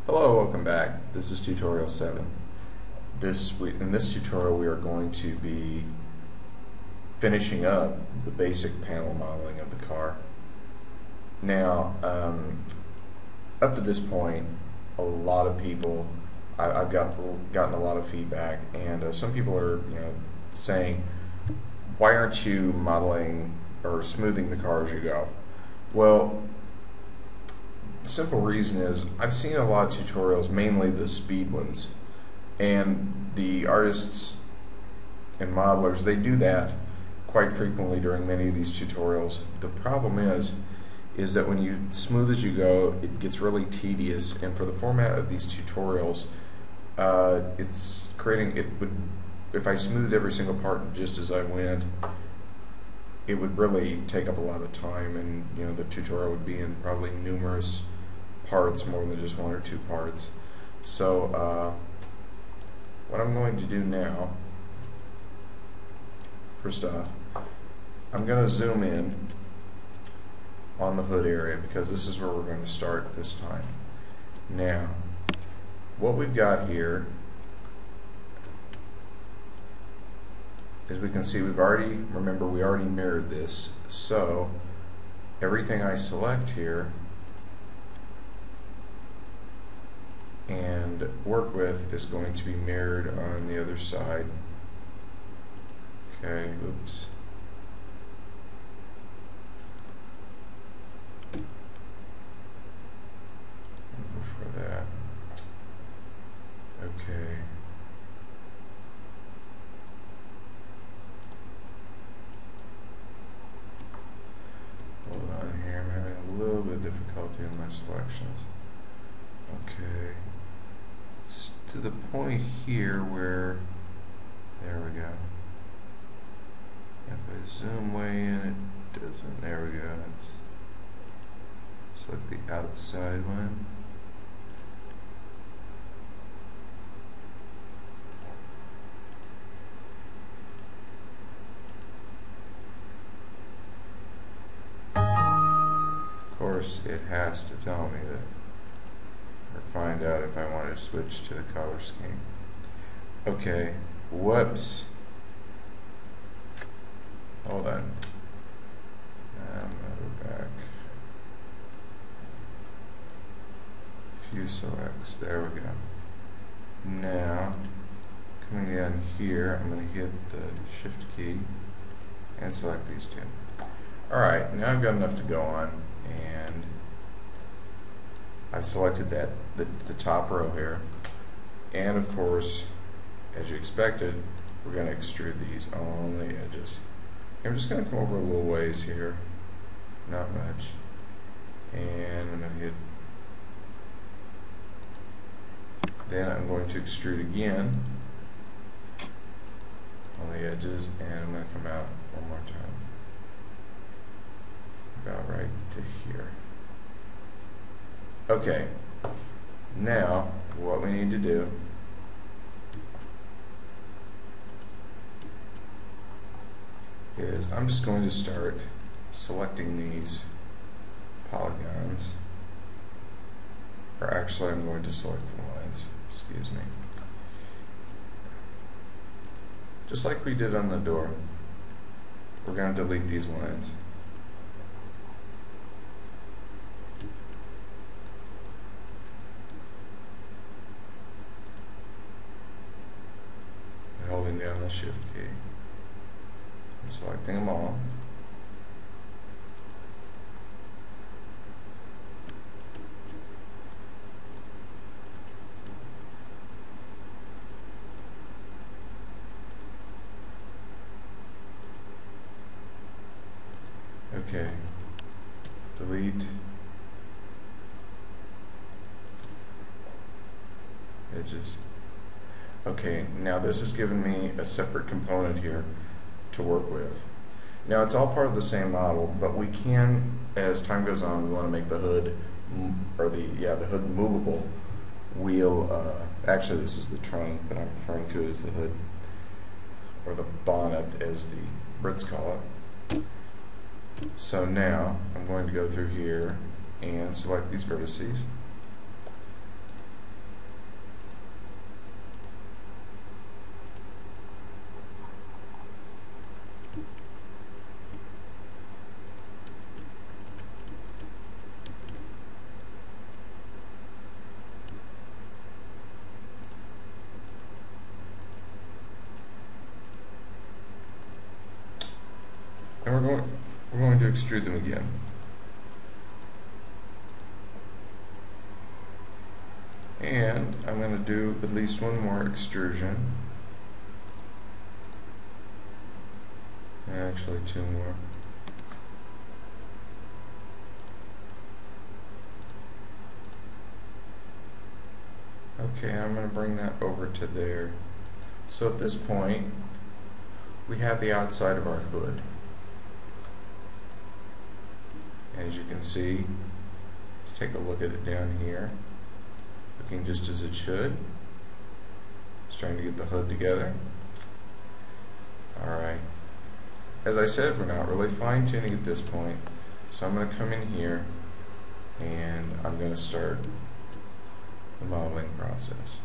Hello, welcome back. This is tutorial 7. In this tutorial we are going to be finishing up the basic panel modeling of the car. Now, up to this point, a lot of people, I've gotten a lot of feedback, and some people are saying, why aren't you modeling or smoothing the car as you go? Well, the simple reason is I've seen a lot of tutorials, mainly the speed ones, and the artists and modelers, they do that quite frequently during many of these tutorials. The problem is that when you smooth as you go, it gets really tedious, and for the format of these tutorials, if I smoothed every single part just as I went, it would really take up a lot of time, and the tutorial would be in probably numerous parts, more than just one or two parts. So what I'm going to do now, first off, I'm going to zoom in on the hood area, because this is where we're going to start this time. Now, what we've got here, as we can see, we already mirrored this, so everything I select here and work with is going to be mirrored on the other side. Okay, oops. For that. Okay. Hold on here, I'm having a little bit of difficulty in my selections. Okay. It's to the point here where, there we go. If I zoom way in, it doesn't, there we go. Select the outside one. Of course, it has to tell me that, or find out if I want to switch to the color scheme. Okay, whoops. Hold on. I'm going to go back. Few selects. There we go. Now, coming in here, I'm going to hit the Shift key and select these two. Alright, now I've got enough to go on, and I've selected the top row here, and of course, as you expected, we're going to extrude these on the edges. I'm just going to come over a little ways here, not much, and I'm going to hit, then I'm going to extrude again on the edges, and I'm going to come out one more time, about right to here. Okay, now what we need to do is I'm just going to start selecting these polygons, or actually I'm going to select the lines, excuse me. Just like we did on the door, we're going to delete these lines. Holding down the Shift key and selecting them all. Okay, delete, edges. Okay, now this has given me a separate component here to work with. Now it's all part of the same model, but we can, as time goes on, we want to make the hood, or the hood movable. Actually this is the trunk, but I'm referring to it as the hood, or the bonnet as the Brits call it. So now I'm going to go through here and select these vertices. going to extrude them again. And I'm going to do at least one more extrusion. Actually, two more. Okay, I'm going to bring that over to there. So at this point, we have the outside of our hood. As you can see, let's take a look at it down here. Looking just as it should. Just trying to get the hood together. Alright. As I said, we're not really fine-tuning at this point. So I'm going to come in here and I'm going to start the modeling process.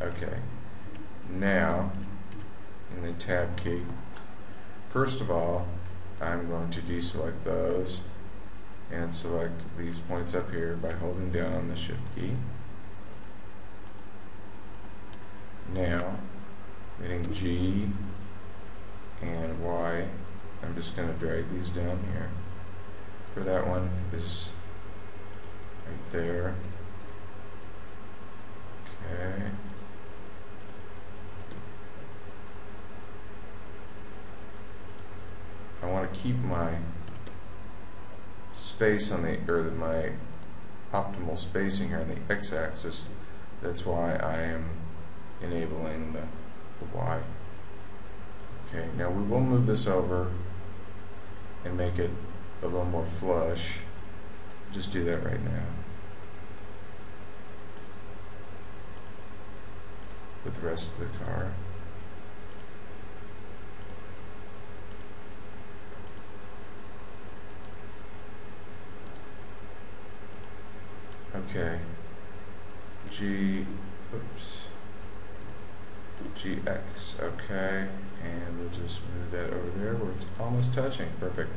Okay. Now, in the tab key, first of all, I'm going to deselect those and select these points up here by holding down on the shift key. Now, hitting G and Y, I'm just going to drag these down here. For that one is right there. Okay. I want to keep my space on the, or my optimal spacing here on the x-axis. That's why I am enabling the Y. Okay, now we will move this over and make it a little more flush. Just do that right now with the rest of the car. Okay, GX, okay, and we'll just move that over there where it's almost touching. Perfect.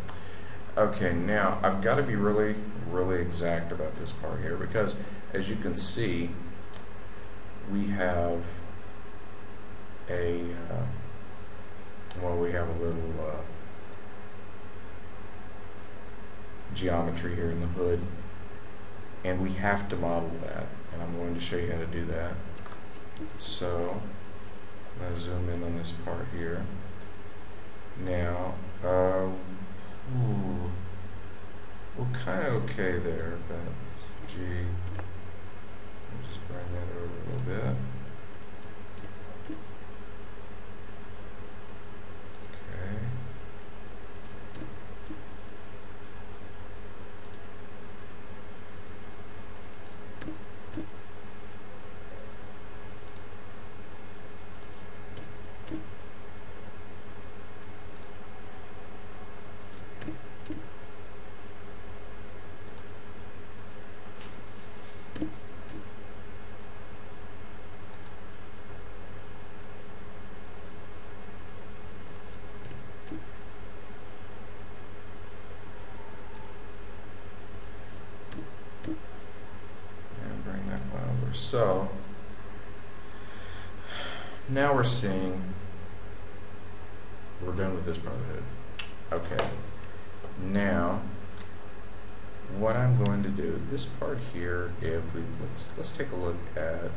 Okay, now I've got to be really, really exact about this part here, because as you can see, we have a we have a little geometry here in the hood, and we have to model that, and I'm going to show you how to do that. So I'm going to zoom in on this part here. Now, we're kind of okay there, but G, I'll just bring that over a little bit. Okay. So now we're seeing we're done with this part of the hood. Okay. Now what I'm going to do, this part here, if we let's take a look at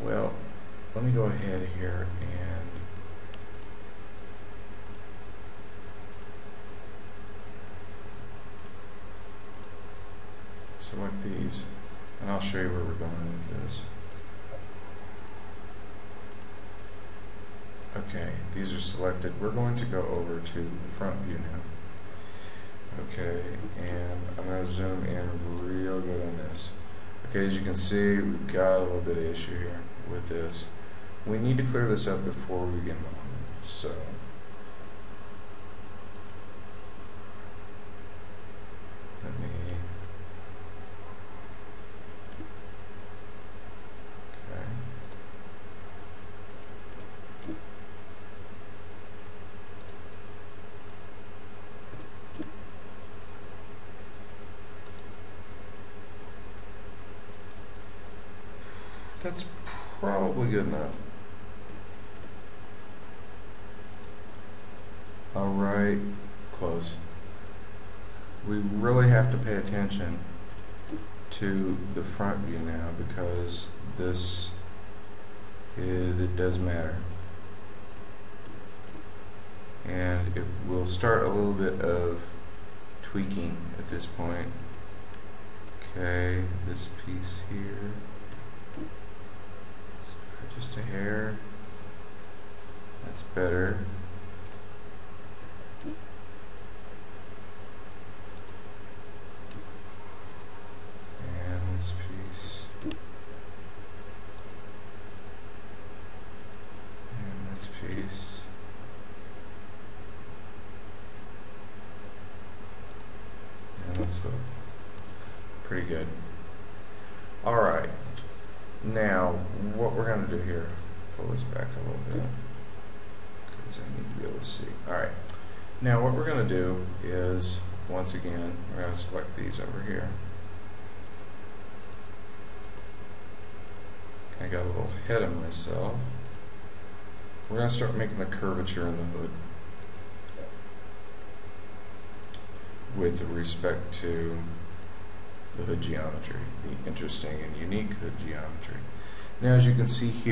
well, let me go ahead here and select these, and I'll show you where we're going with this. Okay, these are selected. We're going to go over to the front view now. Okay, and I'm going to zoom in real good on this. Okay, as you can see, we've got a little bit of issue here with this. We need to clear this up before we begin modeling. So let me That's probably good enough. Alright, close. We really have to pay attention to the front view now, because this it does matter. And we'll start a little bit of tweaking at this point. Okay, this piece here, just a hair. That's better. And this piece. And this piece. And that's pretty good. Alright, now what we're going to do here, pull this back a little bit because I need to be able to see. Alright, now what we're going to do is, once again, we're going to select these over here. I got a little head of myself. We're going to start making the curvature in the hood with respect to the hood geometry, the interesting and unique hood geometry. Now, as you can see here,